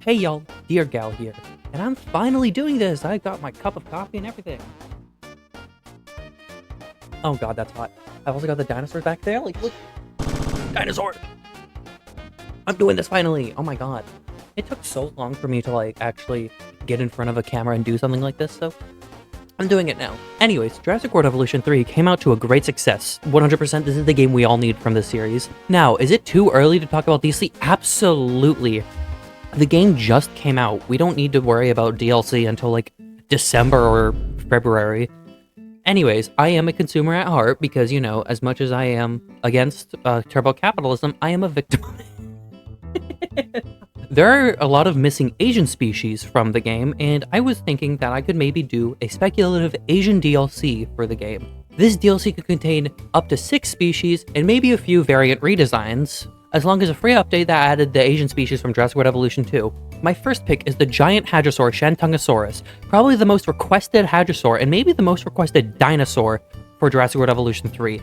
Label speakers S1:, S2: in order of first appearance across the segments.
S1: Hey y'all, Dear Gal here, and I'm finally doing this! I got my cup of coffee and everything. Oh god, that's hot. I've also got the dinosaurs back there, like, look! Dinosaur! I'm doing this finally! Oh my god. It took so long for me to, like, actually get in front of a camera and do something like this, so I'm doing it now. Anyways, Jurassic World Evolution 3 came out to a great success. 100% this is the game we all need from this series. Now, is it too early to talk about DLC? Absolutely. The game just came out. We don't need to worry about DLC until like December or February. Anyways, I am a consumer at heart because, you know, as much as I am against turbo capitalism, I am a victim of it. There are a lot of missing Asian species from the game, and I was thinking that I could maybe do a speculative Asian DLC for the game. This DLC could contain up to 6 species and maybe a few variant redesigns, as long as a free update that added the Asian species from Jurassic World Evolution 2. My first pick is the giant hadrosaur Shantungosaurus, probably the most requested hadrosaur and maybe the most requested dinosaur for Jurassic World Evolution 3.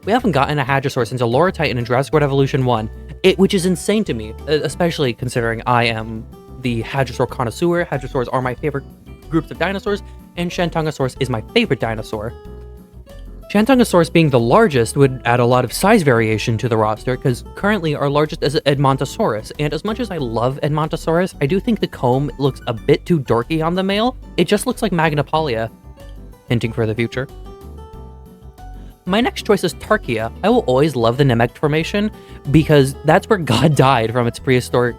S1: We haven't gotten a hadrosaur since Allura Titan in Jurassic World Evolution 1, which is insane to me, especially considering I am the hadrosaur connoisseur. Hadrosaurs are my favorite groups of dinosaurs, and Shantungosaurus is my favorite dinosaur. Shantungosaurus being the largest would add a lot of size variation to the roster, because currently our largest is Edmontosaurus, and as much as I love Edmontosaurus, I do think the comb looks a bit too dorky on the male. It just looks like Magnapolia, hinting for the future. My next choice is Tarkia. I will always love the Namek formation, because that's where God died from its prehistoric,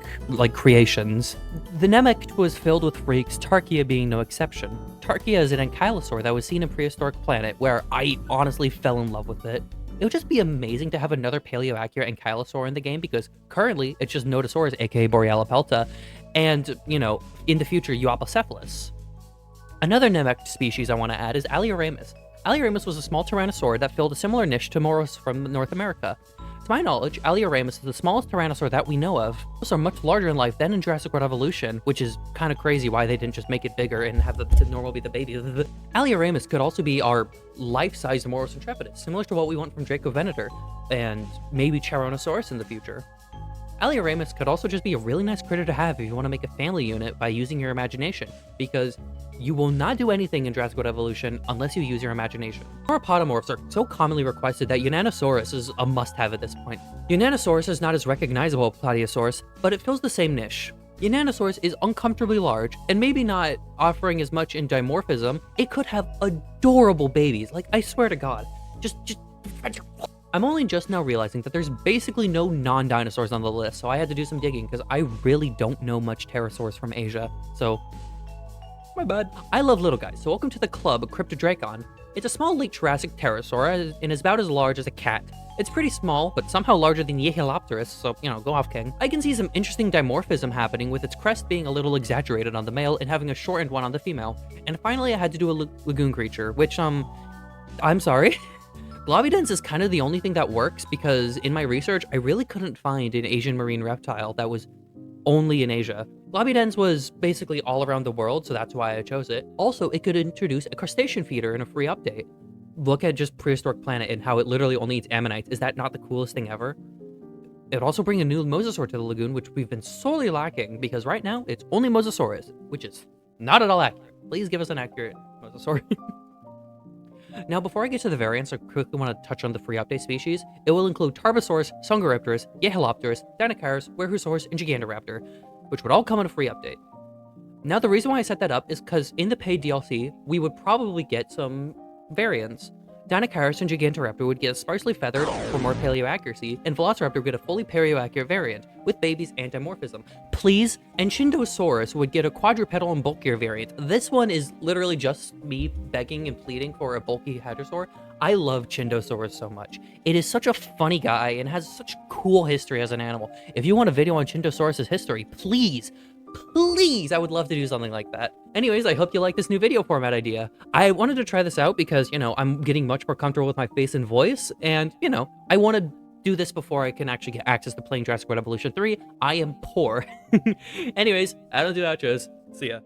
S1: creations. The Namek was filled with freaks, Tarkia being no exception. Tarkia is an ankylosaur that was seen in Prehistoric Planet, where I honestly fell in love with it. It would just be amazing to have another paleo-accurate ankylosaur in the game, because currently it's just Nodosaurus, aka Borealopelta, and, you know, in the future, Euoplocephalus. Another Namek species I want to add is Alioramus. Alioramus was a small tyrannosaur that filled a similar niche to Moros from North America. To my knowledge, Alioramus is the smallest tyrannosaur that we know of. Those are much larger in life than in Jurassic World Evolution, which is kind of crazy why they didn't just make it bigger and have the normal be the baby. Alioramus could also be our life-sized Moros intrepidus, similar to what we want from Dracovenator, and maybe Charonosaurus in the future. Alioramus could also just be a really nice critter to have if you want to make a family unit by using your imagination, because you will not do anything in Jurassic World Evolution unless you use your imagination. Sauropodomorphs are so commonly requested that Unanosaurus is a must-have at this point. Unanosaurus is not as recognizable as Plateosaurus, but it fills the same niche. Unanosaurus is uncomfortably large, and maybe not offering as much in dimorphism. It could have adorable babies, like, I swear to God. Just I'm only just now realizing that there's basically no non-dinosaurs on the list, so I had to do some digging, because I really don't know much pterosaurs from Asia, so my bad. I love little guys, so welcome to the club, Cryptodracon. It's a small late Jurassic pterosaur, and is about as large as a cat. It's pretty small, but somehow larger than Yehalopterus, so, you know, go off, King. I can see some interesting dimorphism happening, with its crest being a little exaggerated on the male and having a shortened one on the female. And finally, I had to do a lagoon creature, which, I'm sorry. Globidens is kind of the only thing that works, because in my research, I really couldn't find an Asian marine reptile that was only in Asia. Globidens was basically all around the world, so that's why I chose it. Also, it could introduce a crustacean feeder in a free update. Look at just Prehistoric Planet and how it literally only eats ammonites. Is that not the coolest thing ever? It would also bring a new mosasaur to the lagoon, which we've been sorely lacking, because right now, it's only Mosasaurus, which is not at all accurate. Please give us an accurate mosasaur. Now, before I get to the variants, I quickly want to touch on the free update species. It will include Tarbosaurus, Sungoraptorus, Yehalopterus, Dinocaurus, Werehusaurus, and Gigantoraptor, which would all come in a free update. Now, the reason why I set that up is because in the paid DLC, we would probably get some variants. Dinocaurus and Gigantoraptor would get sparsely feathered for more paleo accuracy, and Velociraptor would get a fully paleo-accurate variant, with babies and dimorphism. Please, and Shindosaurus would get a quadrupedal and bulkier variant. This one is literally just me begging and pleading for a bulky hadrosaur. I love Chindosaurus so much. It is such a funny guy and has such cool history as an animal. If you want a video on Chindosaurus' history, please, I would love to do something like that. Anyways, I hope you like this new video format idea. I wanted to try this out because, you know, I'm getting much more comfortable with my face and voice, and, you know, I want to do this before I can actually get access to playing Jurassic World Evolution 3. I am poor. Anyways, I don't do outros. See ya.